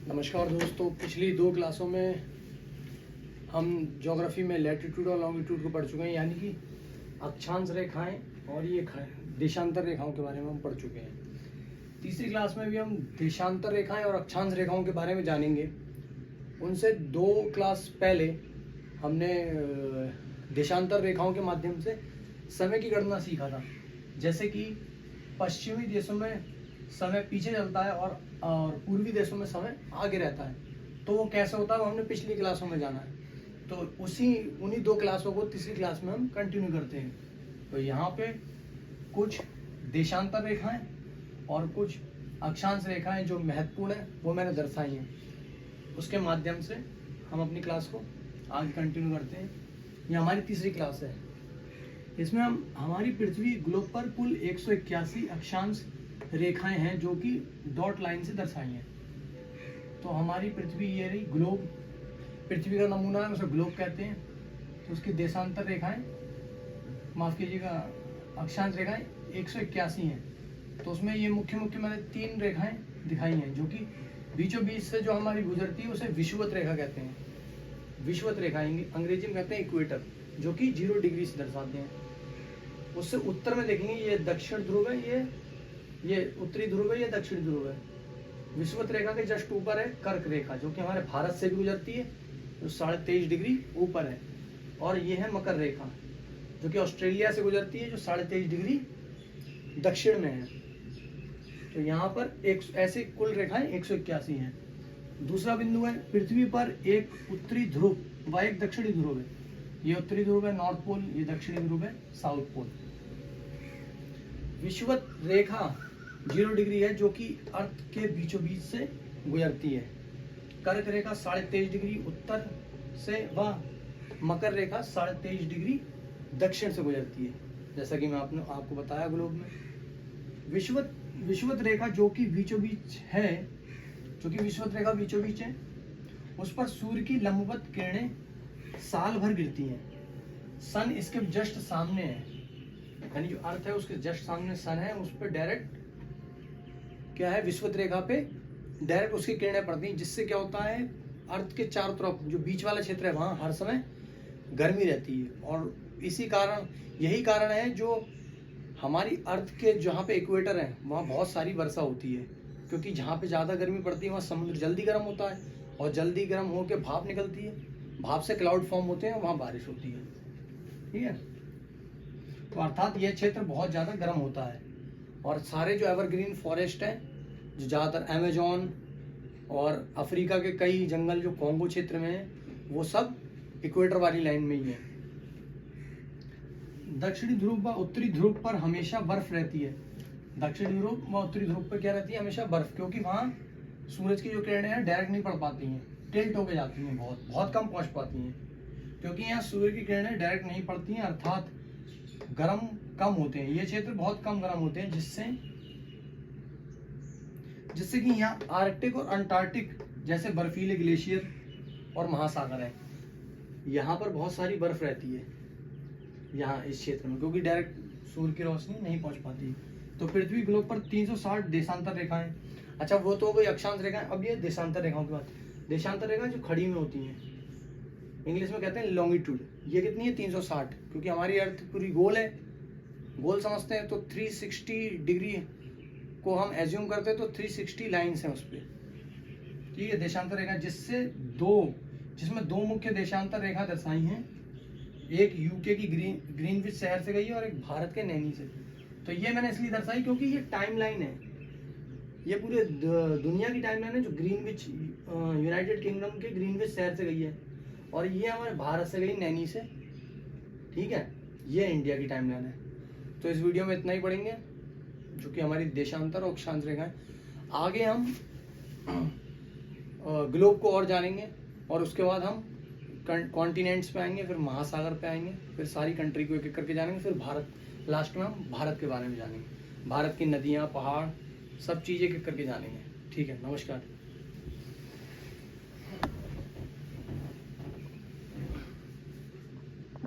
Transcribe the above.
नमस्कार दोस्तों, पिछली 2 क्लासों में हम ज्योग्राफी में लैटिट्यूड और लॉन्गिट्यूड को पढ़ चुके हैं, यानी कि अक्षांश रेखाएं और ये देशांतर रेखाओं के बारे में हम पढ़ चुके हैं। तीसरी क्लास में भी हम देशांतर रेखाएं और अक्षांश रेखाओं के बारे में जानेंगे। उनसे 2 क्लास पहले हमने देशांतर रेखाओं के माध्यम से समय की गणना सीखा था। जैसे कि पश्चिमी देशों में समय पीछे चलता है और पूर्वी देशों में समय आगे रहता है, तो वो कैसे होता है वो हमने पिछली क्लासों में जाना है। तो उन्हीं 2 क्लासों को तीसरी क्लास में हम कंटिन्यू करते हैं। तो यहाँ पे कुछ देशांतर रेखाएं और कुछ अक्षांश रेखाएं जो महत्वपूर्ण है वो मैंने दर्शाई हैं। उसके माध्यम से हम अपनी क्लास को आगे कंटिन्यू करते हैं। ये हमारी तीसरी क्लास है। इसमें हम हमारी पृथ्वी ग्लोब पर कुल 181 अक्षांश रेखाएं हैं जो कि डॉट लाइन से दर्शाई हैं। तो हमारी पृथ्वी ये रही ग्लोब, पृथ्वी का नमूना है, उसे ग्लोब कहते हैं। तो उसकी देशांतर रेखाएं, माफ कीजिएगा, अक्षांश रेखाएं 181 हैं। तो उसमें ये मुख्य मैंने 3 रेखाएं दिखाई हैं जो कि बीचों बीच से जो हमारी गुजरती है उसे विषुवत रेखा कहते हैं। विषुवत रेखा अंग्रेजी में कहते हैं इक्वेटर, जो कि 0 डिग्री से दर्शाते हैं। उससे उत्तर में देखेंगे ये दक्षिण ध्रुव है, ये उत्तरी ध्रुव है, ये दक्षिणी ध्रुव है। विषुवत रेखा के जस्ट ऊपर है कर्क रेखा, जो कि हमारे भारत से भी गुजरती है, जो 23.5 डिग्री ऊपर है। और ये है मकर रेखा, जो कि ऑस्ट्रेलिया से गुजरती है, जो 23.5 डिग्री दक्षिण में है। तो यहाँ पर ऐसे कुल रेखाएं 181 हैं। दूसरा बिंदु है, पृथ्वी पर एक उत्तरी ध्रुव व एक दक्षिणी ध्रुव है। ये उत्तरी ध्रुव है नॉर्थ पोल, ये दक्षिणी ध्रुव है साउथ पोल। विषुवत रेखा 0 डिग्री है, जो कि अर्थ के बीचों बीच से गुजरती है। कर्क रेखा 23.5 डिग्री उत्तर से व मकर रेखा 23.5 डिग्री दक्षिण से गुजरती है, जैसा कि मैं आपको बताया ग्लोब में। विषुवत रेखा जो कि बीचों बीच है, उस पर सूर्य की लंबवत किरणें साल भर गिरती हैं। सन इसके जस्ट सामने है, यानी जो अर्थ है उसके जस्ट सामने सन है, उस पर डायरेक्ट क्या है, विषुवत रेखा पे डायरेक्ट उसकी किरणें पड़ती हैं, जिससे क्या होता है, अर्थ के चारों तरफ जो बीच वाला क्षेत्र है वहाँ हर समय गर्मी रहती है। और यही कारण है जो हमारी अर्थ के जहाँ पे इक्वेटर है वहाँ बहुत सारी वर्षा होती है, क्योंकि जहाँ पे ज़्यादा गर्मी पड़ती है वहाँ समुद्र जल्दी गर्म होता है, और जल्दी गर्म होकर भाप निकलती है, भाप से क्लाउड फॉर्म होते हैं, वहाँ बारिश होती है। ठीक है, तो अर्थात यह क्षेत्र बहुत ज़्यादा गर्म होता है। और सारे जो एवरग्रीन फॉरेस्ट हैं, जो ज़्यादातर अमेजोन और अफ्रीका के कई जंगल जो कॉन्गो क्षेत्र में हैं, वो सब इक्वेटर वाली लाइन में ही है। दक्षिणी ध्रुव व उत्तरी ध्रुव पर हमेशा बर्फ रहती है। दक्षिणी ध्रुव व उत्तरी ध्रुव पर क्या रहती है, हमेशा बर्फ, क्योंकि वहाँ सूरज की जो किरणें हैं डायरेक्ट नहीं पड़ पाती हैं, टिल्ट होके जाती हैं, बहुत कम पहुँच पाती हैं, क्योंकि यहाँ सूर्य की किरणें डायरेक्ट नहीं पड़ती हैं, अर्थात गर्म कम होते हैं। ये क्षेत्र बहुत कम गर्म होते हैं, जिससे कि यहाँ आर्कटिक और अंटार्कटिक जैसे बर्फीले ग्लेशियर और महासागर है। यहाँ पर बहुत सारी बर्फ रहती है यहाँ इस क्षेत्र में, क्योंकि डायरेक्ट सूर्य की रोशनी नहीं पहुँच पाती। तो पृथ्वी ग्लोब पर 360 देशांतर रेखाएं। अच्छा, वो तो हो गई अक्षांश रेखाएं। अब ये देशांतर रेखाओं की बात। देशांतर रेखाएं जो खड़ी में होती हैं, इंग्लिश में कहते हैं लॉन्गिट्यूड। ये कितनी है, 360, क्योंकि हमारी अर्थ पूरी गोल है, गोल समझते हैं, तो 360 डिग्री को हम एज्यूम करते हैं, तो 360 लाइन्स हैं उस पर। ठीक है, देशांतर रेखा जिसमें 2 मुख्य देशांतर रेखा दर्शाई हैं। एक यूके की ग्रीनविच शहर से गई है और एक भारत के नैनी से। तो ये मैंने इसलिए दर्शाई क्योंकि ये टाइमलाइन है, ये पूरे दुनिया की टाइमलाइन है, जो ग्रीनविच यूनाइटेड किंगडम के ग्रीनविच शहर से गई है, और ये हमारे भारत से गई नैनी से। ठीक है, ये इंडिया की टाइमलाइन है। तो इस वीडियो में इतना ही पढ़ेंगे, जो कि हमारी देशांतर और अक्षांश रेखाएं। आगे हम ग्लोब को और जानेंगे, और उसके बाद हम कॉन्टिनेंट्स पे आएंगे, फिर महासागर पे आएंगे, फिर सारी कंट्री को एक एक करके जानेंगे, फिर भारत, लास्ट में हम भारत के बारे में जानेंगे, भारत की नदियाँ, पहाड़, सब चीज़ें एक एक करके जानेंगे। ठीक है, नमस्कार।